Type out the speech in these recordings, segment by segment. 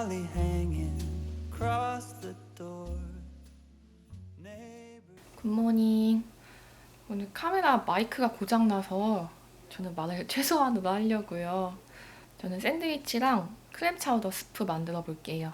holly hanging across the door. 굿모닝. 오늘 카메라 마이크가 고장나서 저는 말을 최소한으로 하려고요. 저는 샌드위치랑 크램 차우더 스프 만들어 볼게요.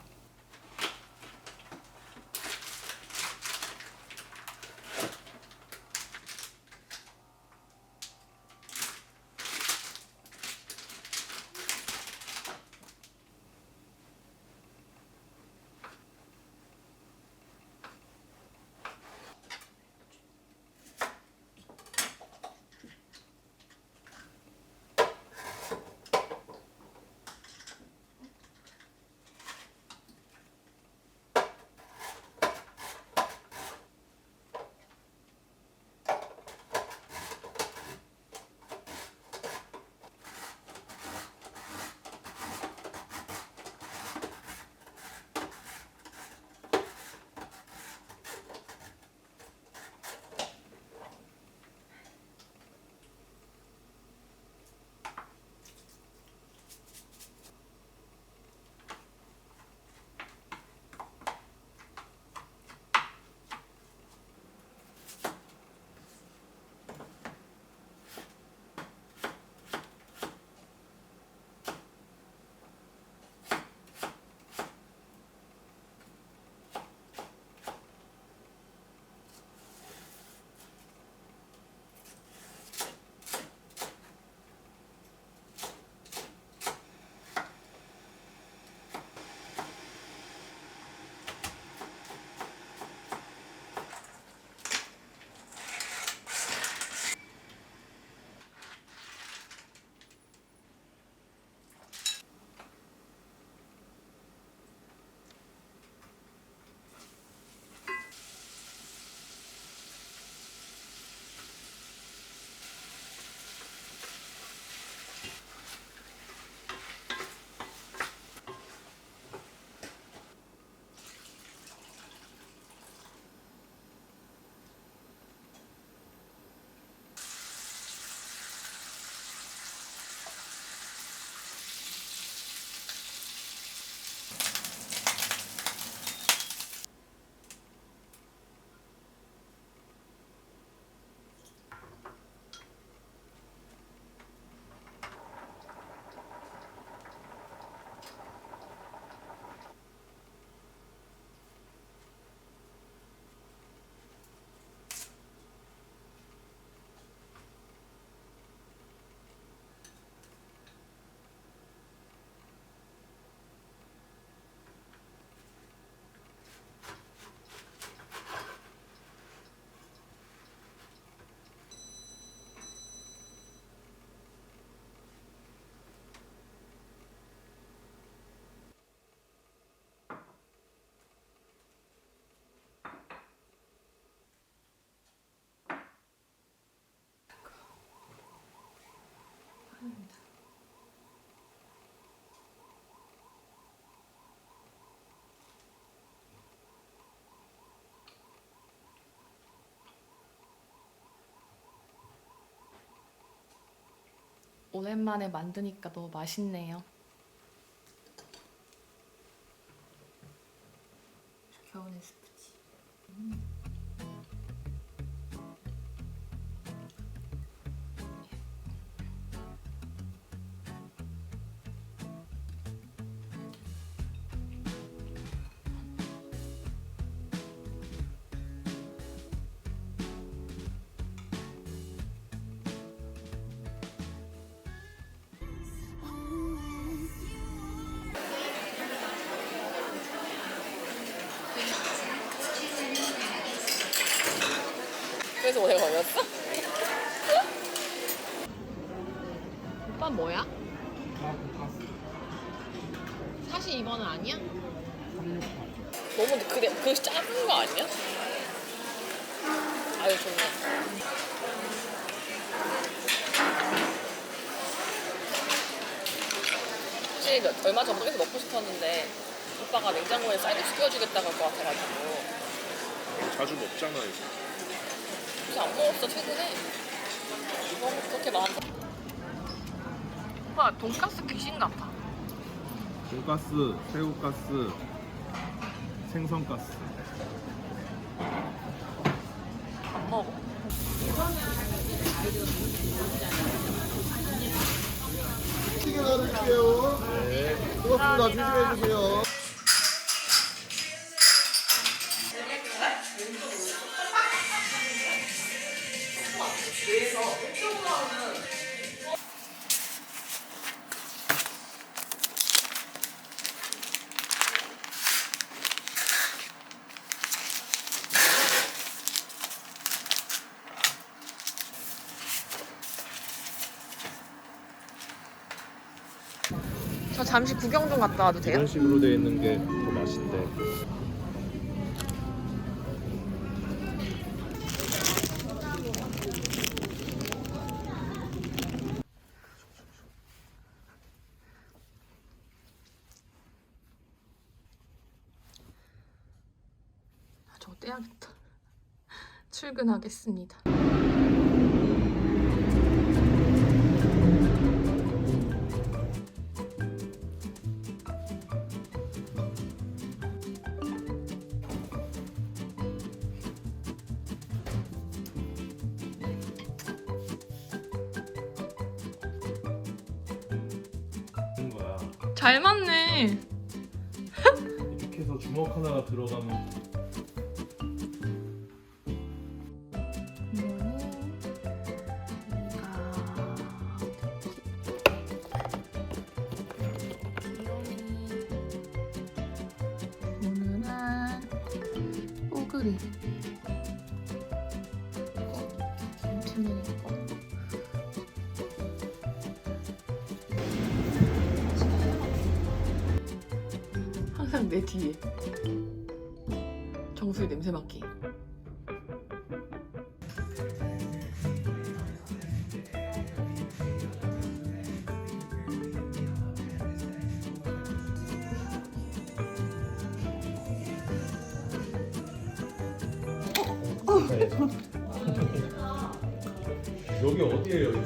오랜만에 만드니까 너무 맛있네요. 겨우내 스프지. 그래서 오래 걸렸어? 오빠 뭐야? 나 42번은 아니야? 너무 그 작은 거 아니야? 아유 좋네. 사실 얼마 전부터 먹고 싶었는데 오빠가 냉장고에 쌀국수 끓여주겠다고 할 것 같아가지고 자주 먹잖아 이거. 그래서 안 먹었어 최근에. 너무 그렇게 많아. 오빠 돈가스 귀신 같아. 돈가스, 새우가스, 생선가스. 안 먹어. 찌개 놔드릴게요. 네. 고맙습니다. 조심해주세요. 저 잠시 구경 좀 갔다 와도 돼요? 이런 식으로 돼 있는 게 더 맛있대. 저거 떼야겠다. 출근하겠습니다. 그런 거야. 잘 맞네. 이렇게 해서 주먹 하나가 들어가면 오늘은 뽀글이 김치는 있고 항상 내 뒤에 정수리 냄새 맡기. 여기 어디예요, 이거?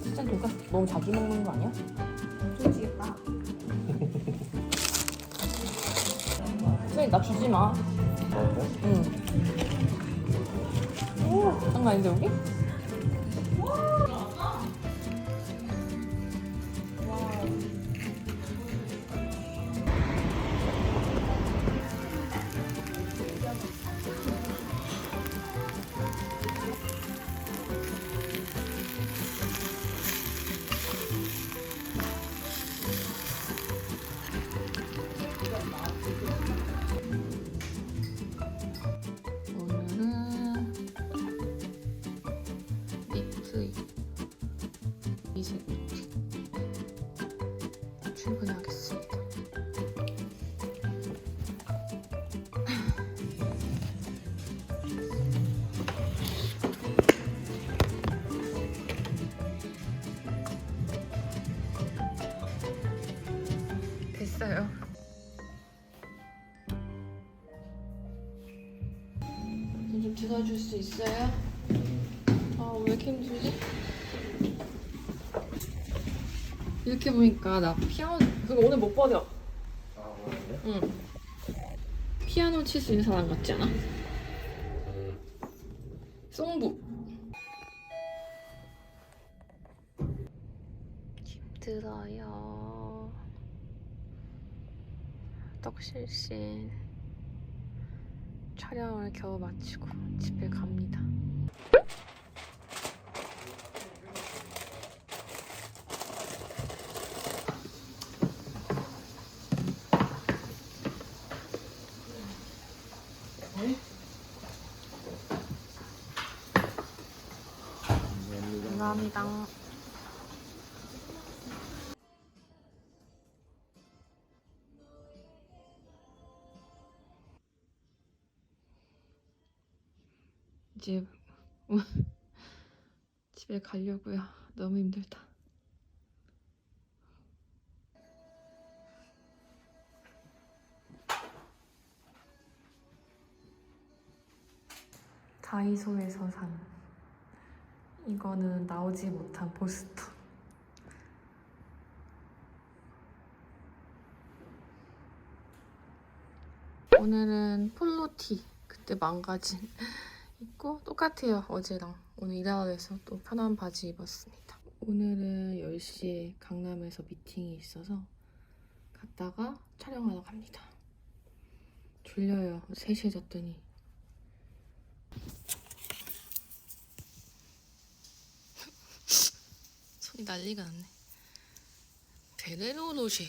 진짜 돈가스 너무 자주 먹는 거 아니야? 쫄지겠다. 선생님 나 주지 마. 응. 오, 장난 아닌데 여기? 오늘은 니트 이색 출근하겠습니다. 됐어요. 좀 들어줄 수 있어요? 아, 왜 이렇게 힘들지? 이렇게 보니까 나 피아노 그거 오늘 못 버려. 응. 피아노 칠 수 있는 사람 같지 않아? 송부. 힘들어요. 떡실신. 촬영을 겨우 마치고 집에 갑니다. 감사합니다. 이제 집에 가려고요. 너무 힘들다. 다이소에서 산 이거는 나오지 못한 포스터. 오늘은 폴로티 그때 망가진 입고 똑같아요. 어제랑 오늘 일하러에서 또 편한 바지 입었습니다. 오늘은 10시에 강남에서 미팅이 있어서 갔다가 촬영하러 갑니다. 졸려요. 3시에 잤더니. 손이 난리가 났네. 베레노 로쉐.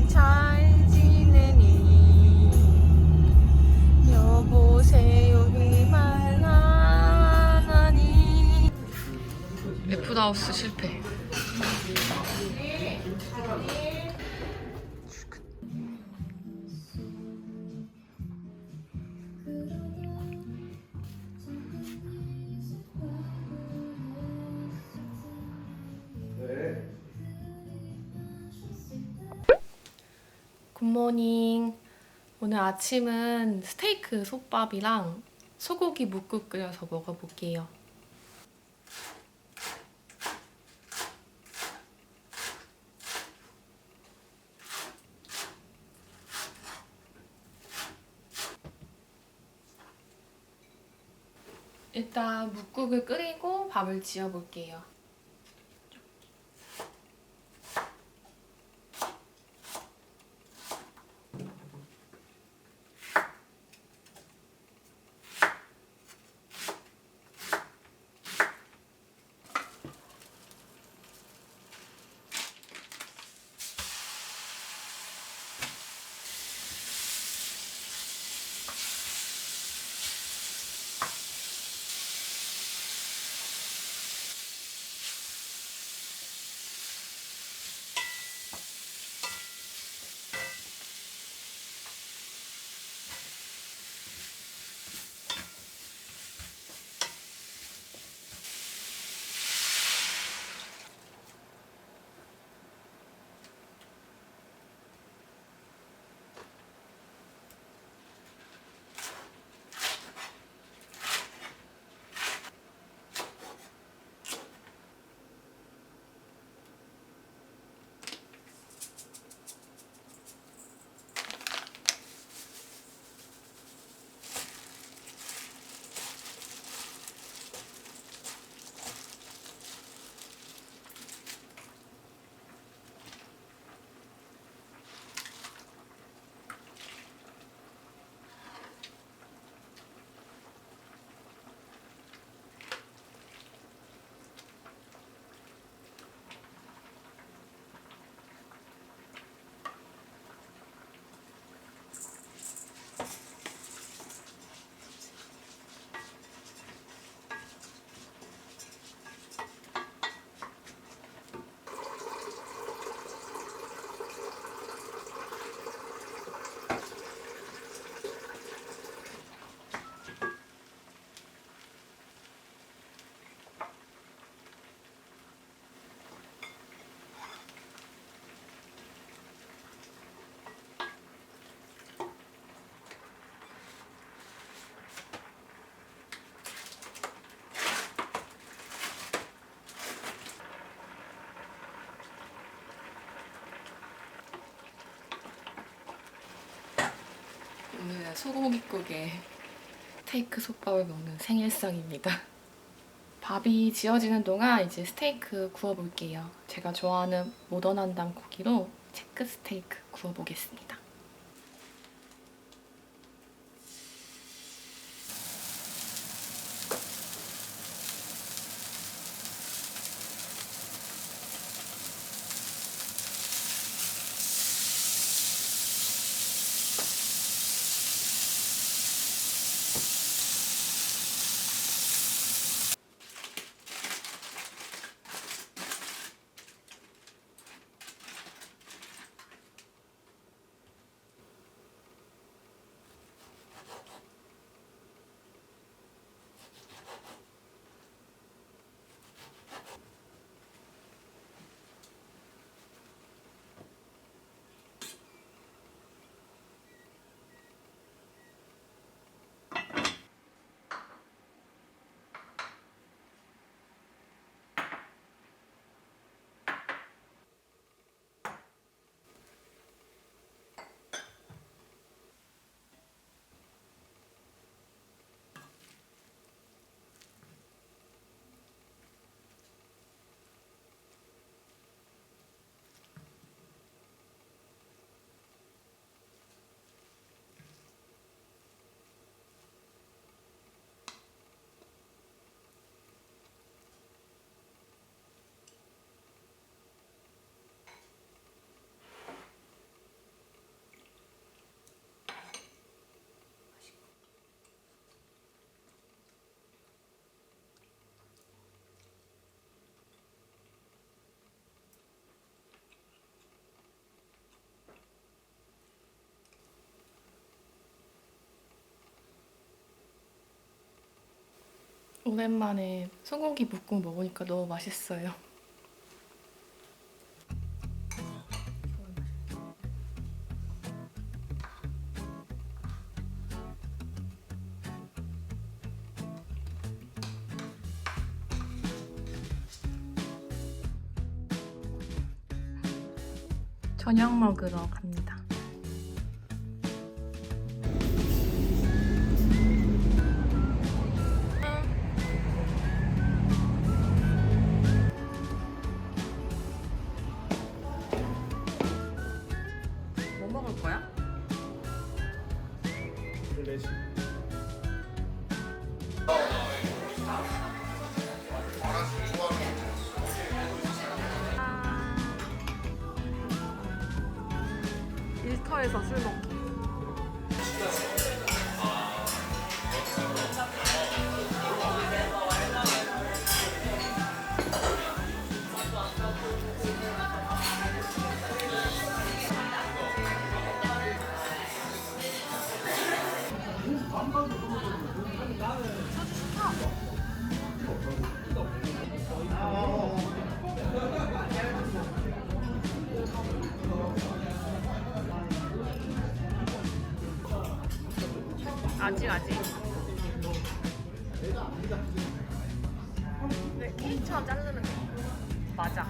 잘 지내니 여보세요 말하니. F다우스 실패. 굿모닝. 오늘 아침은 스테이크 솥밥이랑 소고기 묵국 끓여서 먹어볼게요. 일단 묵국을 끓이고 밥을 지어볼게요. 오늘은 소고기국에 스테이크 솥밥을 먹는 생일상입니다. 밥이 지어지는 동안 이제 스테이크 구워볼게요. 제가 좋아하는 모던한 담 고기로 체크 스테이크 구워보겠습니다. 오랜만에 소고기 묵국 먹으니까 너무 맛있어요. 저녁 먹으러 갑니다. 뭐 먹을 거야? 플래시. 일터에서 술 먹기. 아직. 네, 케이크처럼 자르면 돼. 맞아.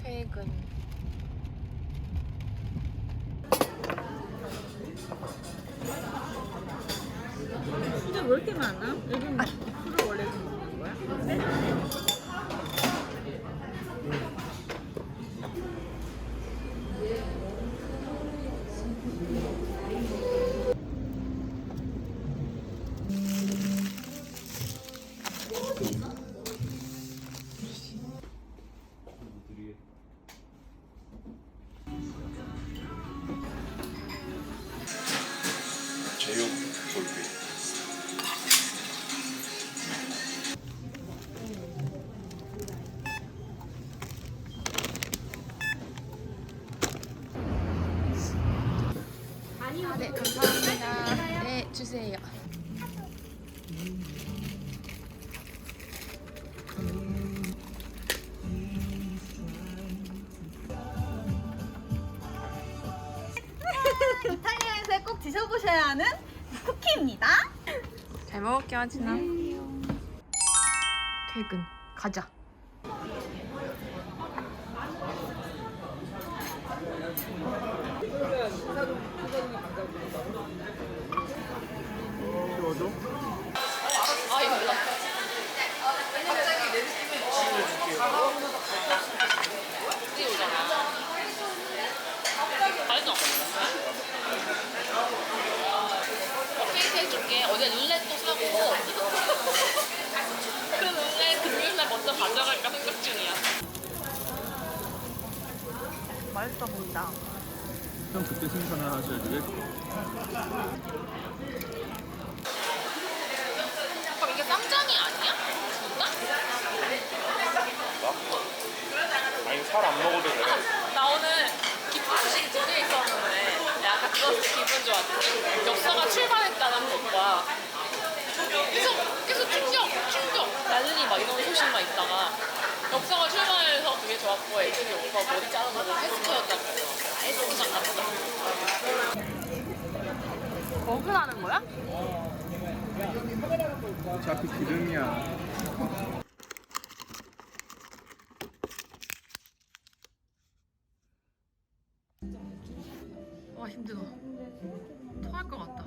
퇴근. 근데 왜 이렇게 많아? 요즘 술을 원래 좀 먹는 거야? 제육 돌비. 네, 감사합니다. 네, 주세요. 이탈리아에서 꼭 드셔보셔야 하는 쿠키입니다. 잘 먹을게요, 하진아. 퇴근. 가자. 아, 이거 몰라. 갑자기 내 느낌은 오잖아. 알죠? 케이크 해줄게. 어제 룰렛도 사고 그 룰렛 금요일날 먼저 가져갈까 생각 중이야. 맛있어 보인다. 형 그때 생산을 하셔야 돼. 그럼 이게 쌈장이 아니야? 진짜? 아니 살 안 먹어도 돼. 나 오늘 기쁜 소식이 두 개 있었는데 약간 그것 기분 좋았지. 역사가 출발했다는 것과 계속 충격 난리 막 이런 소식만 있다가 역사가 출발해서 그게 좋았고 애들이 오빠 머리 자르고 헬스케어였다고 헬스장 갔다. 버그나는 거야? 어차피 기름이야. 와 힘들어. 토할 것 같다.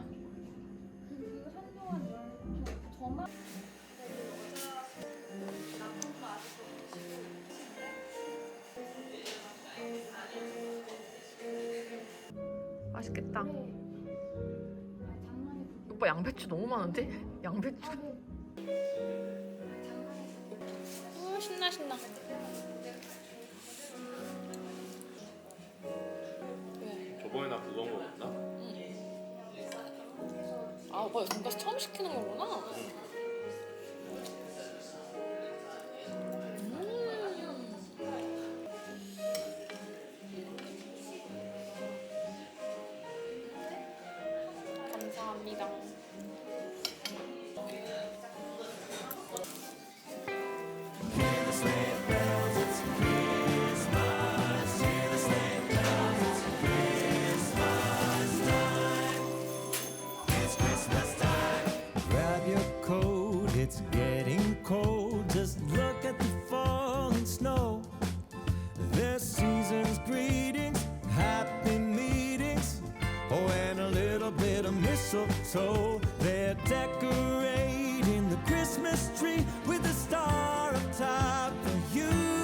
맛있겠다. 오빠 양배추 너무 많은데? 양배추. 오 신나 신나. 저번에 나 그거 먹었나? 아 오빠 돈가스 처음 시키는 거구나. 감사합니다. Grab your coat, it's getting cold. Just look at the falling snow. There's season's greetings, happy meetings, oh, and a little bit of mistletoe. They're decorating the Christmas tree with a star up top for you.